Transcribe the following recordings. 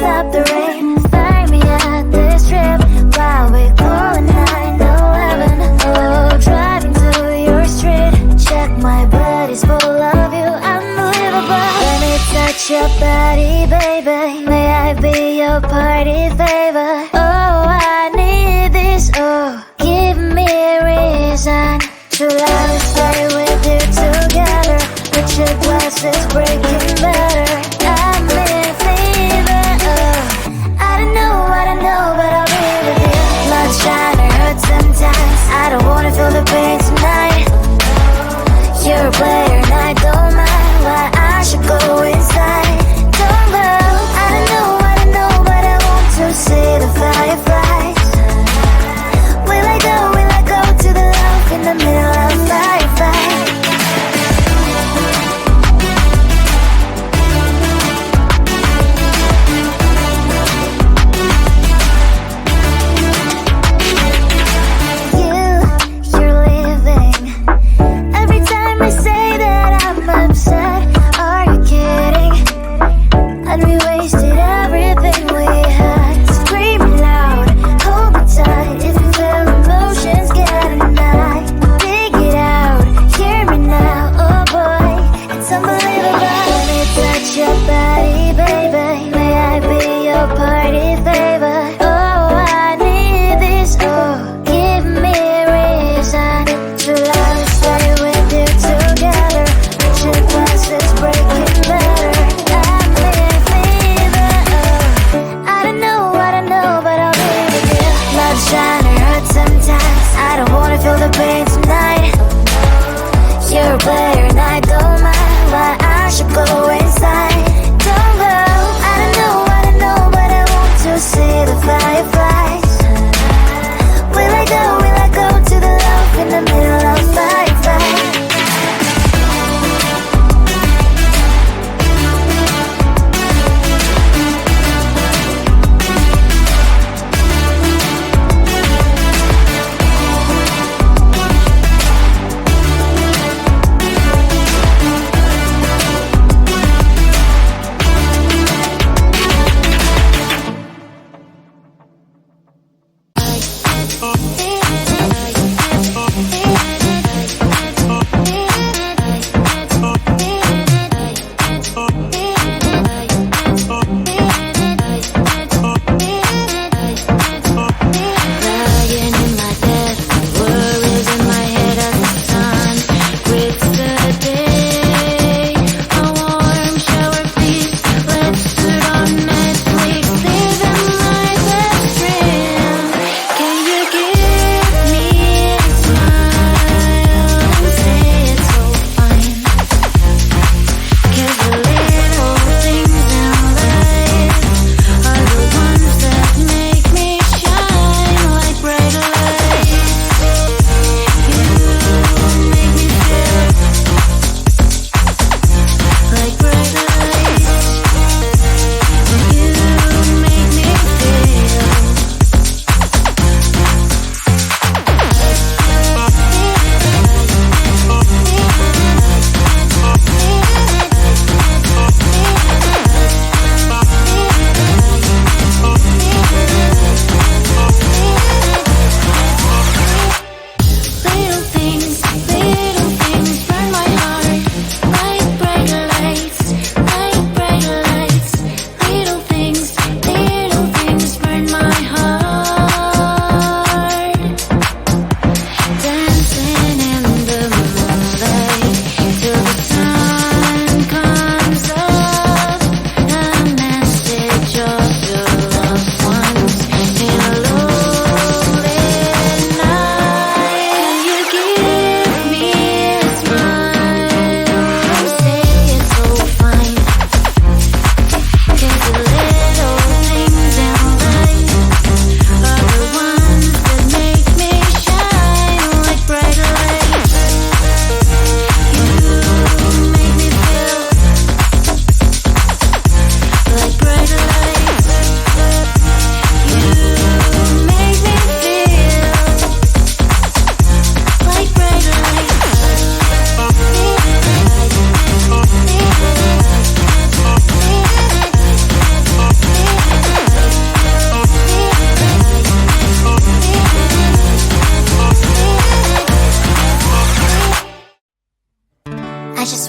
stop the rain. Find me at this trip while we calling 911. Oh, driving to your street. Check my body's full of you, unbelievable. Let me touch your body, baby. May I be your party favor? Oh, I need this. Oh, give me a reason to let me stay with you together. Put your glasses breaking better. I'm in fever. Oh, I don't know, but I'll be with you. Not trying to hurt sometimes. I don't wanna feel the pain tonight. You're a player and I don't mind. Why I should go inside. Don't go. I don't know, but I want to see.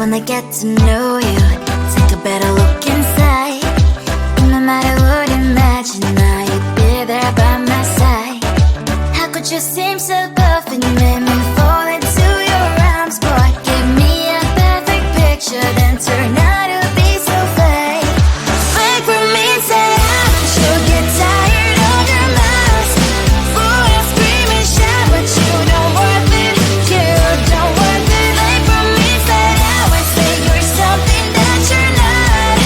wanna get to know you. Take a better look inside. No matter what, imagine I'd be there by my side. How could you seem so perfect? You made me fall into your arms, boy. Give me a perfect picture, then turn out to be so fake. Fake for me, say you'll get tired of your mask. Fool, you scream and shout, but you don't worth it. You don't worth it. Fake for me, say you're something that you're not.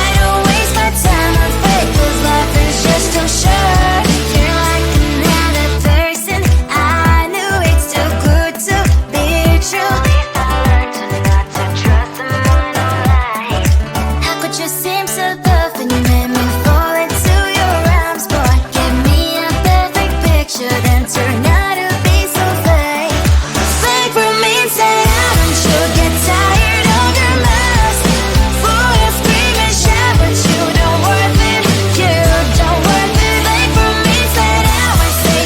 I don't waste my time on fake, 'cause life is just too short. You're like another person. I knew it's too good to be true. I learned to not to trust someone online. How could you seem so perfect? You made me fall into your arms, boy. Give me a perfect picture, then turn out to be so fake. Fake for me, say you'll get tired of your mask. Fool, you scream and shout, but you don't worth it. You don't worth it. Fake for me, say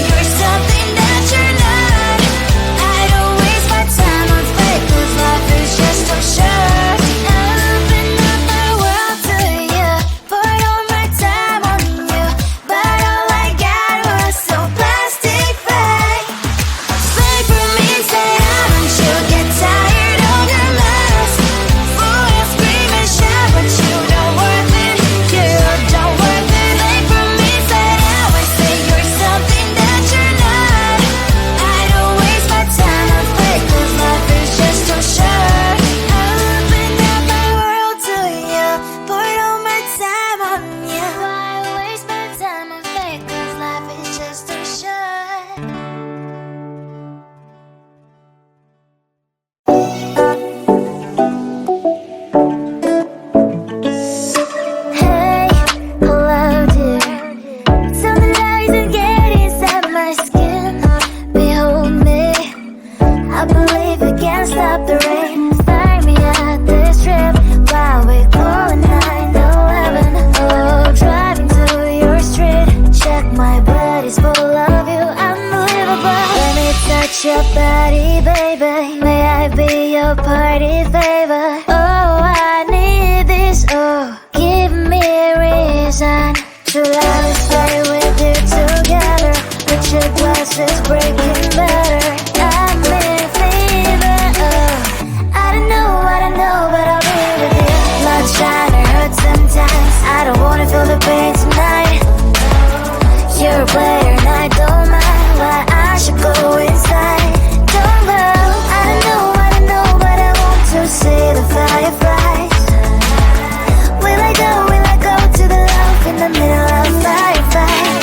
you're something that you're not. I don't waste my time on fake, 'cause life is just too short. I open up my world to you, poured all my time on you, but all I got was so plastic fake. Fake for me, say you'll get tired of your mask. Fool, you scream and shout, but you don't worth it. You don't worth it. Fake for me, say you're something that you're not. I don't waste my time on fake, 'cause life is just too short. I opened up my world to you, poured all my time on you. Why waste my time on fake, 'cause life is just too short. Hey, hello dear. Something that isn't getting inside my skin. Behold me, I believe we can't stop the rain. Start me at this trip while we calling 911. Oh, driving to your street. Check my body's full of you, unbelievable. Let me touch your body, baby. May I be your party favor? Oh, I need this. Oh, give me a reason to let us stay with you together. With your glasses breaking better. I'm in fever. Oh, I don't know what I know, but I'll be with you. Blood shine, it hurts sometimes. I don't wanna feel the pain tonight. You're a player and I don't mind. Why I should go inside. Don't know, I don't know what I know, but I want to see the fireflies. Will I go to the love in the middle of firefight?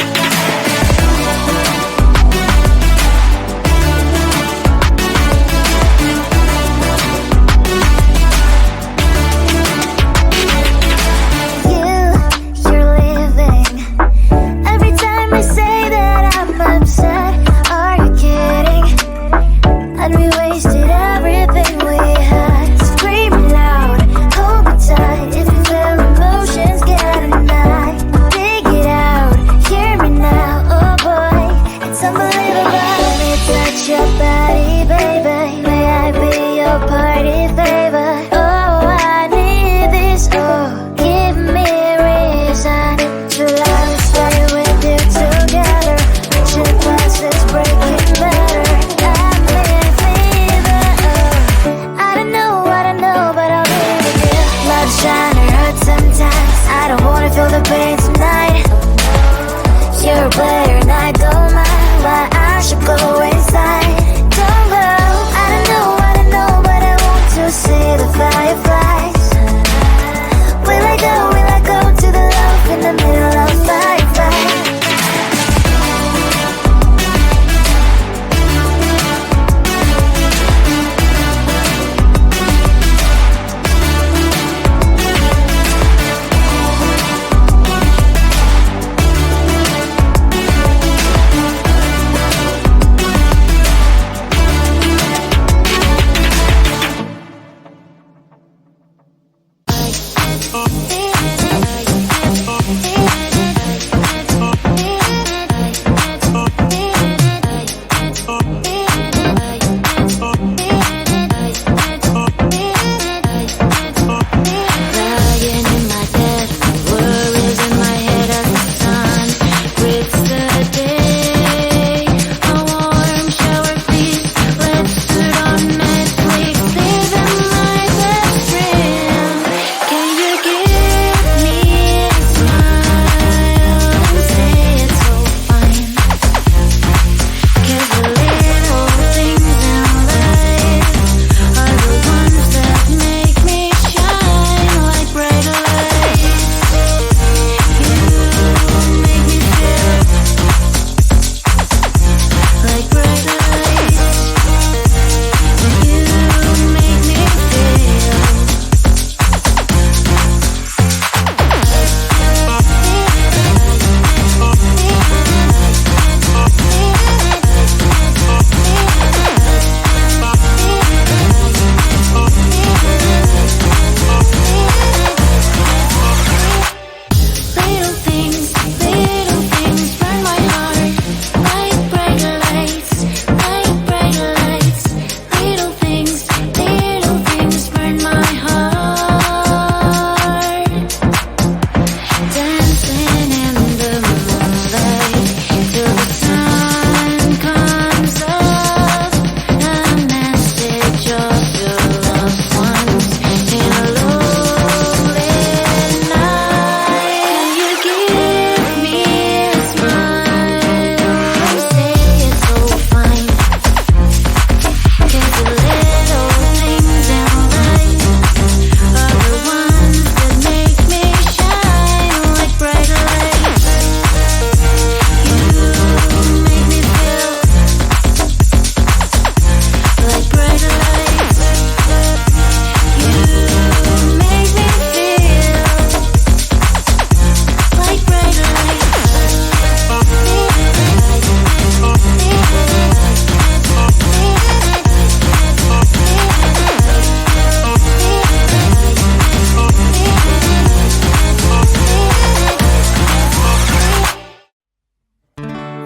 You're living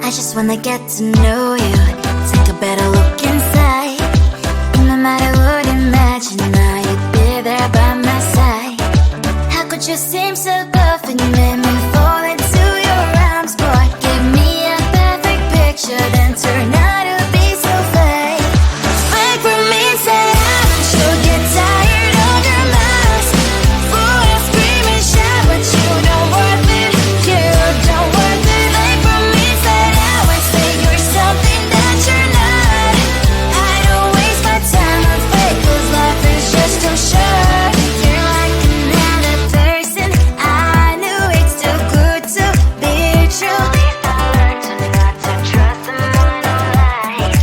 I just wanna get to know you, take a better look inside. No matter what, imagine now you'd be there by my side. How could you seem so perfect, you made me fall into your arms, boy. Give me a perfect picture, then turn out to be so fake. Fake for me, say haven't you get tired of your mask? Full of scream and shout, but you don't worth it, you don't worth it. Fake for me, say I would say you're something that you're not. I don't waste my time on fake, cause life is just too short. You're like another person, I knew it's too good to be true. I learned to not to trust someone online.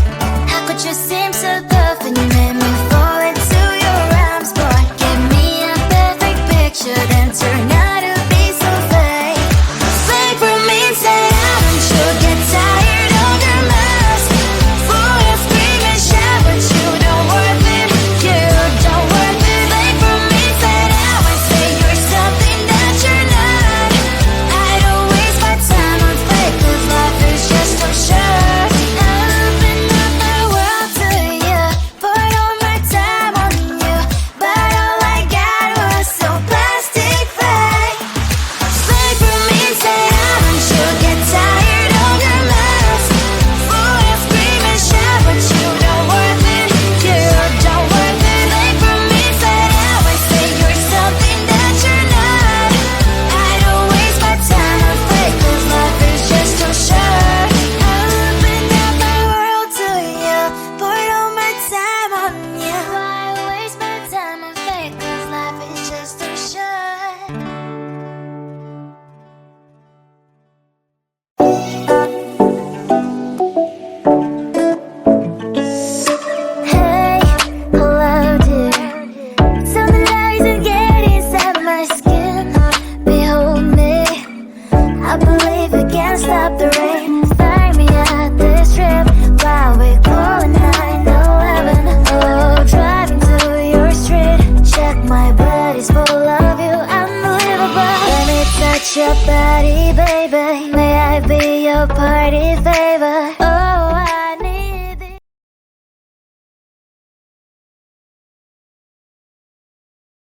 How could you seem so perfect, you made me fall into your arms, boy. Give me a perfect picture, then turn out to be so fake. Fake for me, say haven't you get tired of your mask? Full of scream and shout, but you don't worth it, you don't worth it. Fake for me, say I would say you're something that you're not. I don't waste my time on fake, cause life is just too short. I open up my world to you, put all my time on you, but all I got was so plastic fake. Fake for me, say haven't you get tired of your mask? Full of scream and shout, but you don't worth it, you don't worth it. Fake for me, say I would say you're something that you're not. I don't waste my time on fake, cause life is just too short. I open up my world to you, put all my time on you. Why waste my time on fake, cause life is just too short. Hey, hello dear. Something that isn't getting inside my skin. Behold me, I believe we can't stop the rain. Find me at this trip while we call 911. Oh, driving to your street. Check my body's full of you, unbelievable. Let me touch your body, baby. May I be your party favor?